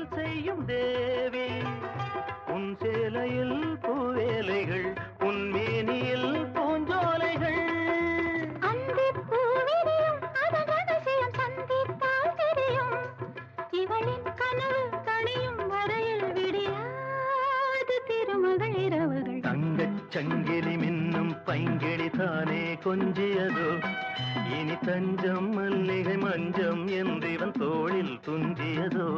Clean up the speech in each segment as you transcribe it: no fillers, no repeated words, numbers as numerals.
காதல் செய்யும் தேவி உன் சேலையில் பூவேலைகள் உன் மேனியில் பூஞ்சோலைகள் அந்தி பூவிரியும் அதன் ரகசியம் சந்தித்தால் தெரியும் இவளின் கனவு கணியும் வரையில் விடியாது திருமகள் இரவுகள் தங்கச் சங்கிலி மின்னும் பைங்கிளி தானே கொஞ்சியதோ இனி தஞ்சம் மல்லிகை மஞ்சம் என்றிவன் தோளில் துஞ்சியதோ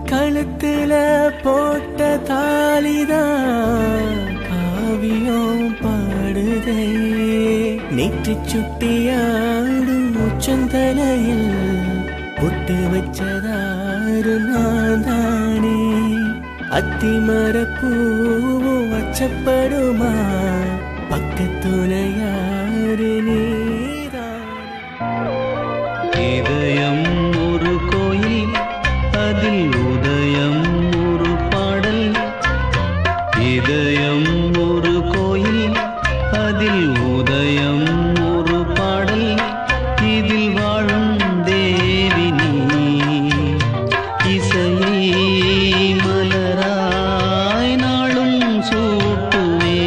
கழுத்துல போட்ட தாலிதான் காவியம் பாடுதே நெற்றி சுட்டியாடும் உச்சந்தலையில் பொட்டு வச்சதாரு நான் தானே அத்திமரப்பூவும் வச்சப்படுமா பக்கத்துணையாரு நீதான் இதயம் ஒரு கோயில் அதில் உதயம் ஒரு பாடல் இதயம் ஒரு கோயில் அதில் உதயம் ஒரு பாடல் இதில் வாழும் தேவி நீ இசையை மலராய் நாளும் சூட்டுவே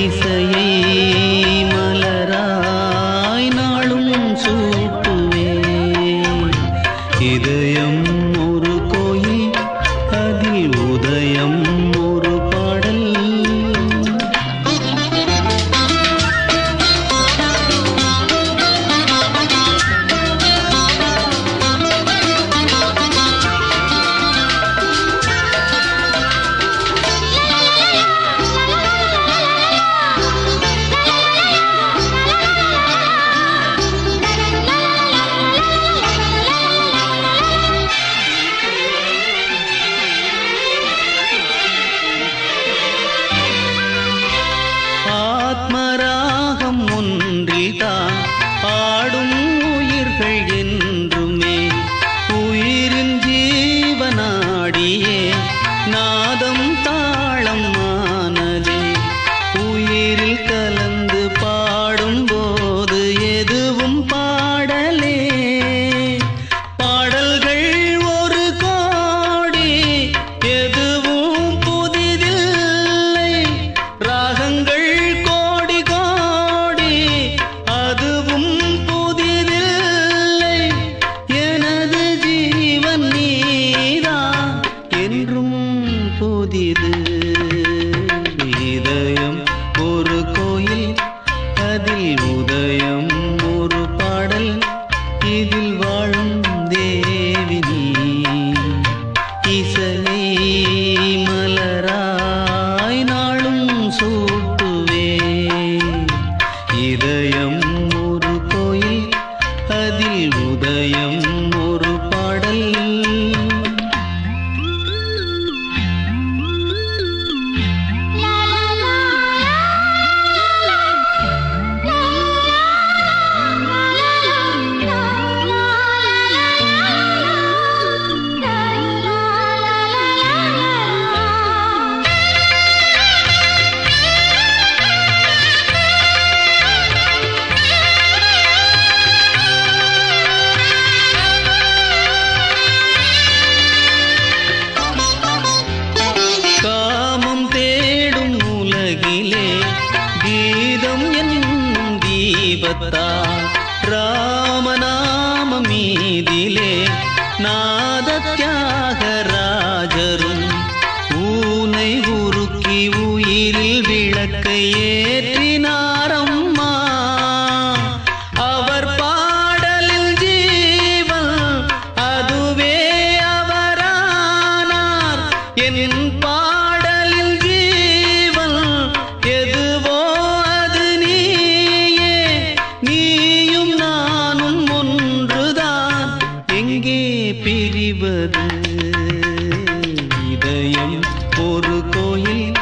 இசையை மலராய் நாளும் சூட்டுவே இதயம் ஒரு கோயில் அதில் உதயம் ஒரு பாடல் ஆத்மராகம் ஒன்றில்தான் பாடும் உயிர்கள் என்றுமே உயிரின் ஜீவனாடியே நாதம் தாளம் ஆனதே உயிரில் கலந்து பாடும்போது எதுவும் பாடலே பாடல்கள் ஒரு கோடி எதுவும் புதிதில்லை ராகங்கள் கோடி கோடி அதுவும் புதிதில்லை எனது ஜீவன் நீதான் என்றும் புதிது இதயம் ஒரு கோயில் அதில் உதயம் ஒரு பாடல் இதில் வாழும் தேவி நீ இசையை மலராய் நாளும் சூட்டுவே இதயம் ஒரு கோயில் அதில் உதயம் ஒரு பாடல் காமம் தேடும் உலகிலே கீதம் என்னும் தீபத்தால் ராமநாம மீதிலே நாத தியாகராஜரும் ஊனை உருக்கி உயிரில் விளக்கை ஏற்றினாரம்மா அவர் பாடலில் ஜீவன் அதுவே அவரானார் என் பாடலில் ஜீவன் எதுவோ அது நீயே நீயும் நானும் ஒன்றுதான் எங்கே பிரிவது இதயம் ஒரு கோயில்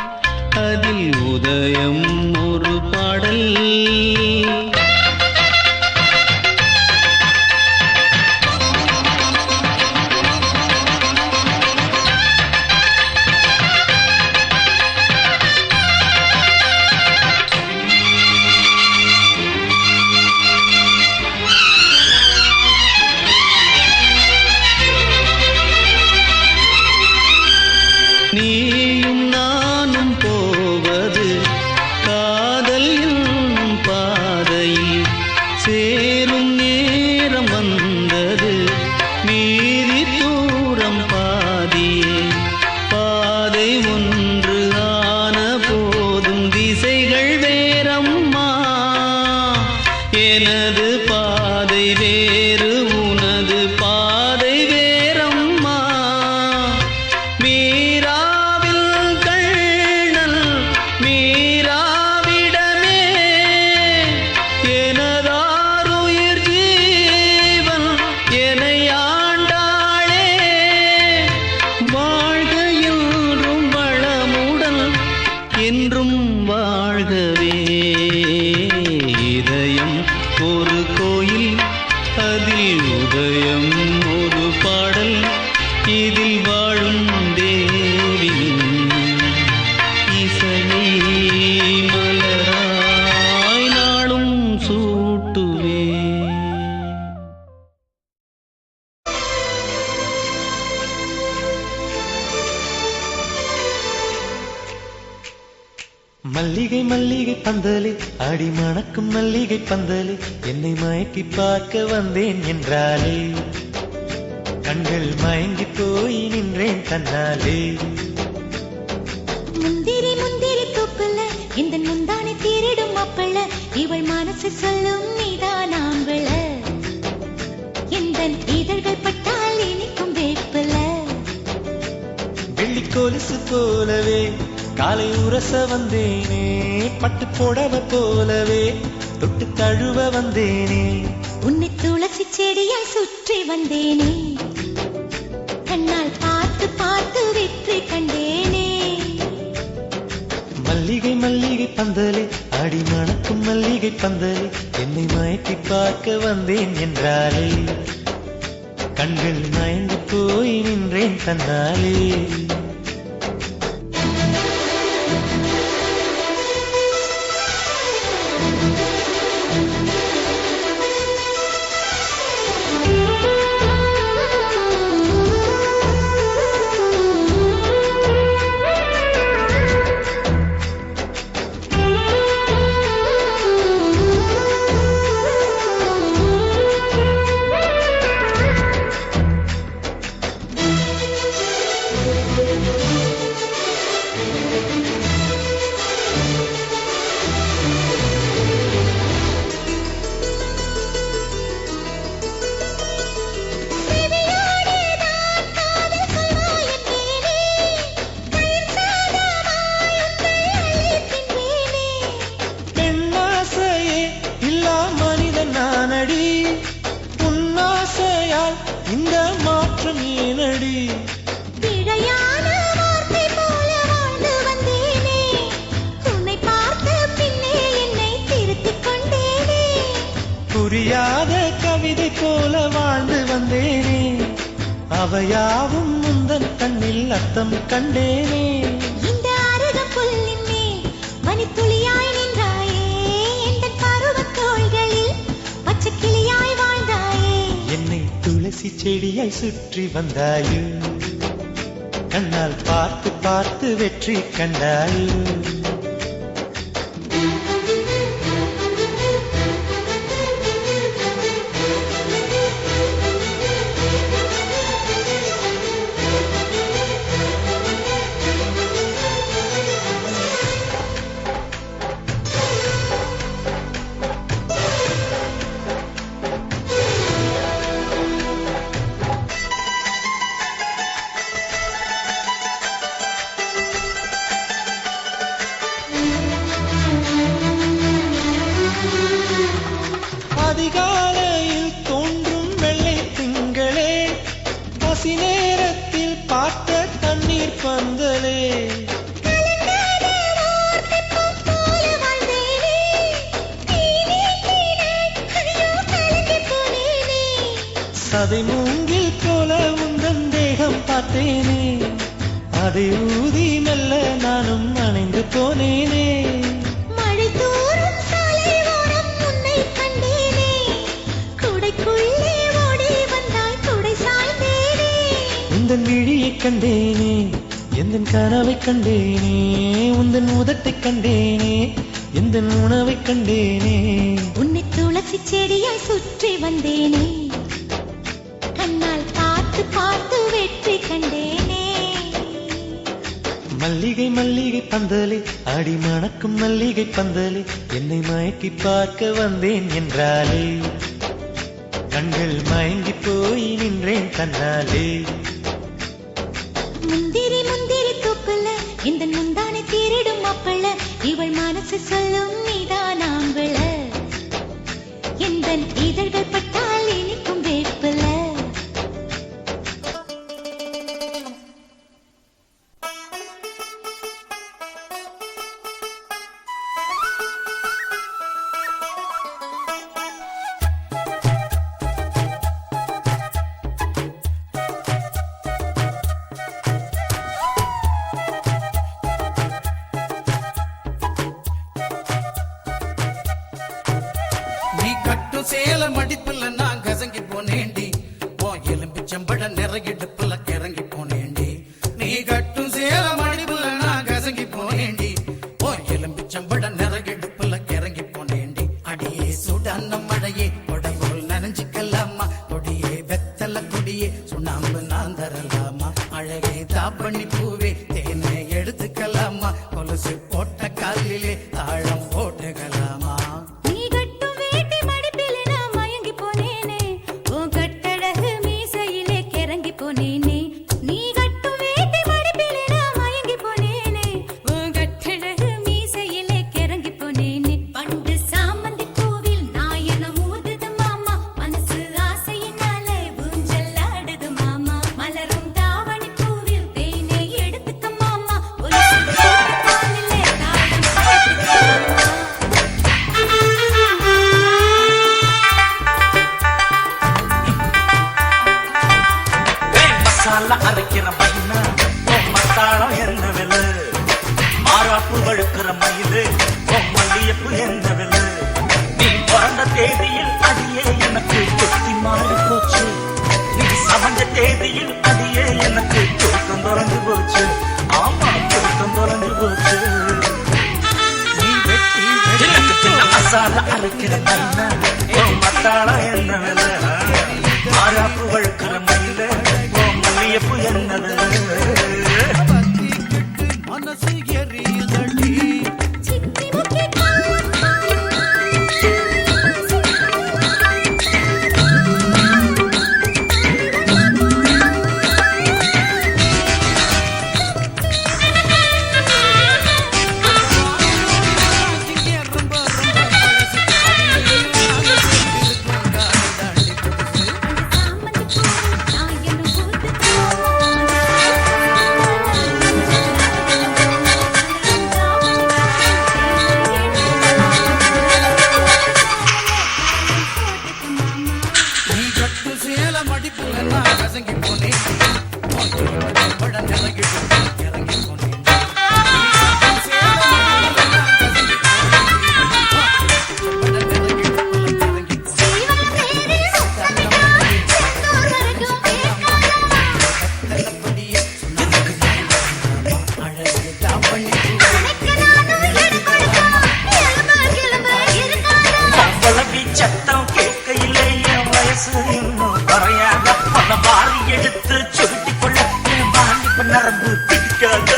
அதில் உதயம் ஒரு பாடல் மல்லிகை மல்லிகை பந்தலே அடி மணக்கும் மல்லிகை பந்தலே என்னை மயக்கி பார்க்க வந்தேன் என்றாலே கண்கள் மயங்கி போய் நின்றேன் தன்னாலே முந்திரி முந்திரி தூக்குல இந்த முந்தானை தேரிடும் மாப்பிள்ள இவள் மனசு சொல்லும் நீதான் ஆம்பள இந்த இதழ்கள் பட்டால் இனிக்கும் வேப்பில வெள்ளி கொலுசு போலவே காலை உரச வந்தேனே பட்டு புடவ போலவே தொட்டு தழுவ வந்தேனே உன்னை துளசி செடியாய் சுற்றி வந்தேனே கண்ணால் பார்த்து பார்த்து வெற்றி கண்டேனே மல்லிகை மல்லிகை பந்தலே அடி மணக்கும் மல்லிகை பந்தலே என்னை மயக்கி பார்க்க வந்தேன் என்றாலே கண்கள் மயங்கி போய் நின்றேன் தன்னாலே இந்த மாற்றம் ஏனடி பிழையான வார்த்தை போல வாழ்ந்து வந்தேனே உன்னை பார்த்த பின்னே என்னை திருத்திக் கொண்டேனே புரியாத கவிதை போல வாழ்ந்து வந்தேனே அவையாவும் முந்தன் கண்ணில் அர்த்தம் கண்டேனே இந்த அருக புல்லின் மேல் பனித்துளியாய் நின்றாயே எந்த பருவத் தோள்களில் பச்சை கிளியாய் வாழ்ந்தாயே என்னை துளசி செடியாய் சுற்றி வந்தாயோ கண்ணால் பார்த்து பார்த்து வெற்றி கண்டாயோ அதிகாலையில் தோன்றும் வெள்ளை திங்களே பசி நேரத்தில் பார்த்த தண்ணீர் பந்தலே சதை மூங்கில் போல உந்தன் தேகம் பார்த்தேனே அதை ஊதி மெல்ல நானும் அணைந்து போனேனே மழை தூறும் சாலை ஓரம் உன்னை கண்டேனே குடைக்குள்ளே ஓடி வந்தாய் குடை சாய்ந்தேனே உந்தன் விழியைக் கண்டேனே எந்தன் கனவைக் கண்டேனே உந்தன் உதட்டைக் கண்டேனே எந்தன் உணவைக் கண்டேனே உன்னை துளசி செடியாய் சுற்றி வந்தேனே கண்ணால் பார்த்து பார்த்து வெற்றி கண்டேனே மல்லிகை மல்லிகை பந்தலே அடி மணக்கும் மல்லிகை பந்தலே என்னை மயக்கி பார்க்க வந்தேன் என்றாலே கண்கள் மயங்கி போய் நின்றேன் தன்னாலே முந்திரி முந்திரி தூக்குல இந்த முந்தானை தேரிடும் மாப்பிள்ள இவள் மனசு சொல்லும் நீதான் ஆம்பள எந்த இதழ்கள் பட்டால் இனிக்கும் வேப்பில சேல மடிப்புல நான் கசங்கி போனேண்டி ஓ எலும்பிச்சம்பட நிறையிடுப்புல கிறங்கி போனேண்டி நீ கட்டும் சேல மடிப்புல நான் கசங்கி போனேண்டி ஓ எலும்பிச்சம்பட நான் தரலாமா அழகே தாப்பண்ணி பூவே தேனை எடுத்துக்கலாமா கொலுசு போட்ட காலிலே தாழம் போட்டுக்கலாமா நீ கட்டும் வேட்டி மடிப்பிலே நான் மயங்கி போனேனே உன் கட்டழகு மீசையிலே கிறங்கி போனேனே நீ கட்டும் வேட்டி மடிப்பிலே நான் மயங்கி போனேனே உன் கட்டழகு மீசையிலே கிறங்கி போனேனே பண்டு சாமந்தி பூவில் நாயனம் ஊதுது மாமா மனசு ஆசையினாலே ஊஞ்சல் ஆடுது மாமா மலரும் தாவணி பூவில் தேனை எடுத்துக்க மாமா கொலுசு போட்ட காலிலே தாழம் போட்டுக்க மசாலா அரைக்கிற மைனா மத்தாளம் என்ன விலை மாறாப்பு வழுக்கிற மயிலு மல்லியப்பு என்ன விலை நீ பிறந்த தேதியில் அடியே எனக்கு கொத்தி மாறி போச்சு நீ சமைஞ்ச தேதியில் அடியே எனக்கு தூக்கம் தொலைஞ்சு போச்சு ஆமா தூக்கம் தொலைஞ்சு போச்சு நீ வெட்டி எனக்கு சின்ன மசாலா அரைக்கிற மைனா மத்தாளம் என்ன விலை மாறாப்பு வழுக்கிற மயிலு மல்லியப்பு என்ன விலை மனசு எரியுதடி சித்தி முக்கி ரொம்ப பழசு தாண்டி புதுசு சாமந்தி பூவில் நாயனம் ஊதுது நீ கட்டு சேல மடிப்புல நான் கசங்கி போனேன் பட நிறங்கி இறங்கி போனேன் சத்தம் கேட்கையிலே என் வயசு இன்னும் குறையாத பல வாரி எடுத்து சுருட்டி கொள்ள என் வாலிப நரம்பு பிடிக்காத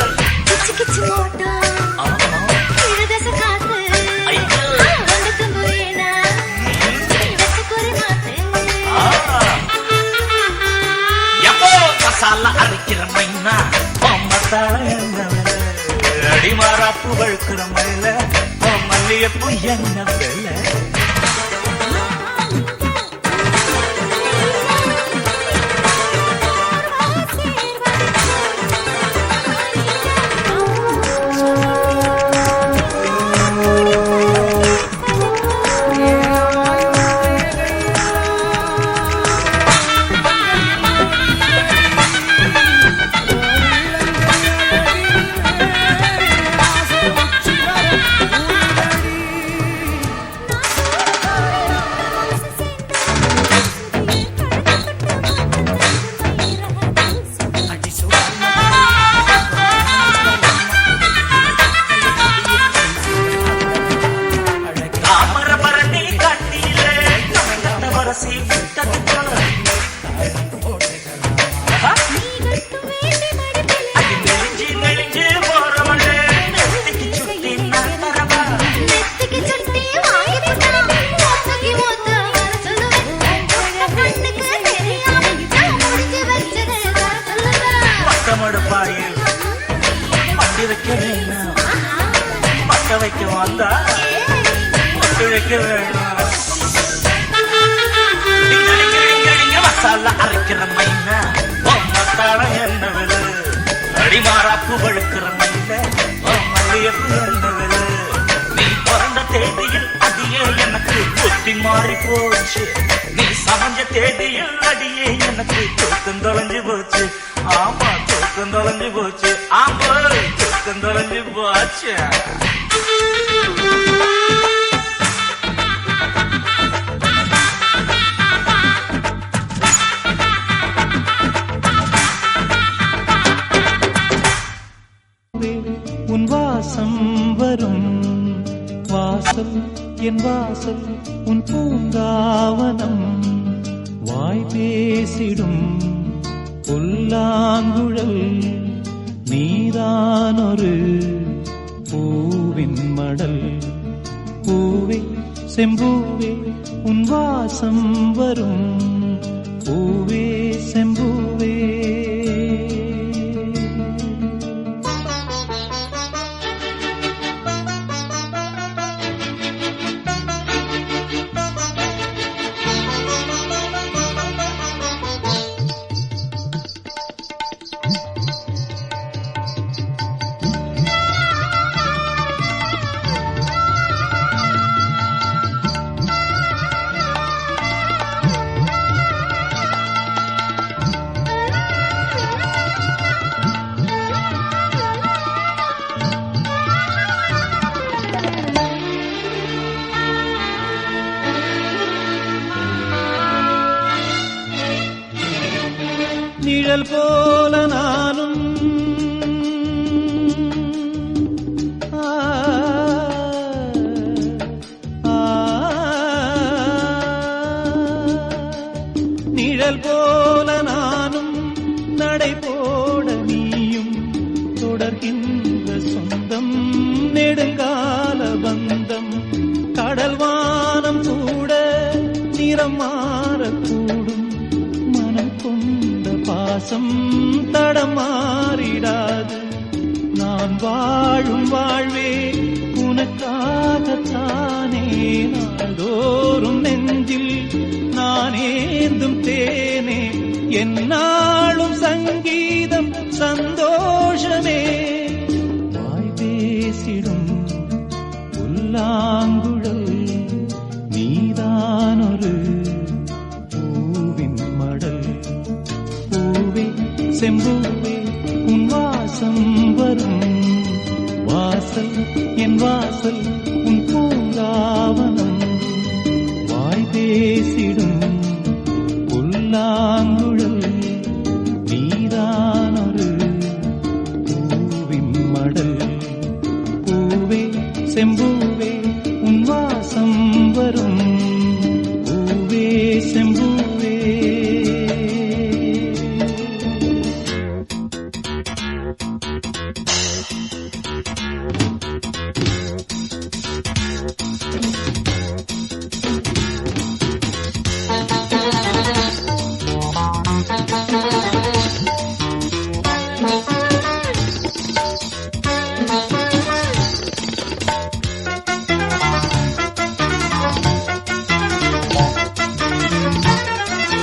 கிச்சு கிச்சு மோட்டா இழுதச காத்து ஐயோ. வந்துட்டு போயேனா வெச்ச குறி மாத்து எப்போ மசாலா அரைக்கிற மைனா மத்தாள என்ன விலை அடிமாறாப்பு வழுக்கிற மயில மல்லியப்பு என்ன விலை தாமரபரணி கண்ணிலே தமிழத்த வரசி விட்டது போல அது நெளிஞ்சு நெளிஞ்சு போறவளே நெத்திக்கு சுத்தி நான் தரவா நெத்திக்கு சுட்டி வாங்கி போட்டாலே ஓத்தகி ஓத்த வர சொல்லுவேன் கண்ணுக்கு தெரியாம நான் முடிச்சு வச்சது வர சொல்லுவேன் பக்கமடுப்பாயில் பண்டி வைக்க வேணும் பக்க வைக்க வந்தா பட்டு வைக்க வேணும் மசாலா அரைக்கிற மைனா மத்தாளம் என்ன விலை அடிமாறாப்பு வழுக்கிற மயில மல்லியப்பு என்ன விலை நீ பிறந்த தேதியில் அடியே எனக்கு புத்தி மாறி போச்சு நீ சமைஞ்ச தேதியில் அடியே எனக்கு தூக்கம் தொலைஞ்சு போச்சு ஆமா தூக்கம் தொலைஞ்சு போச்சு ஆமா தூக்கம் தொலைஞ்சு போச்சு உன் வாசம் வரும் வாசல் என் வாசல் உன் பூங்காவனம் வாய் பேசிடும் புல்லாங்குழல் நீதானொரு பூவின் மடல். பூவே செம்பூவே உன் வாசம் வரும். பூவே செம்பூவே நிழல் போல நானும் நிழல் போல நானும் நடை போட நீயும் தொடர்கின்ற சொந்தம் நெடுங்கால பந்தம். கடல் வானம் கூட நிறம் மாறக்கூடும். மனம் கொண்ட பாசம் தடம் மாறிடாது. நான் வாழும் வாழ்வே உனக்காகத்தானே. நாள்தோறும் நெஞ்சில் நான் ஏந்தும் தேனே. என்னாலும் சங்கீதம் சந்தோஷமே. வாய் பேசிடும் புல்லாங்குழல் நீதானொரு பூவின் மடல். பூவே செம்பூவே உன் வாசம் வரும். வாசல் என் வாசல்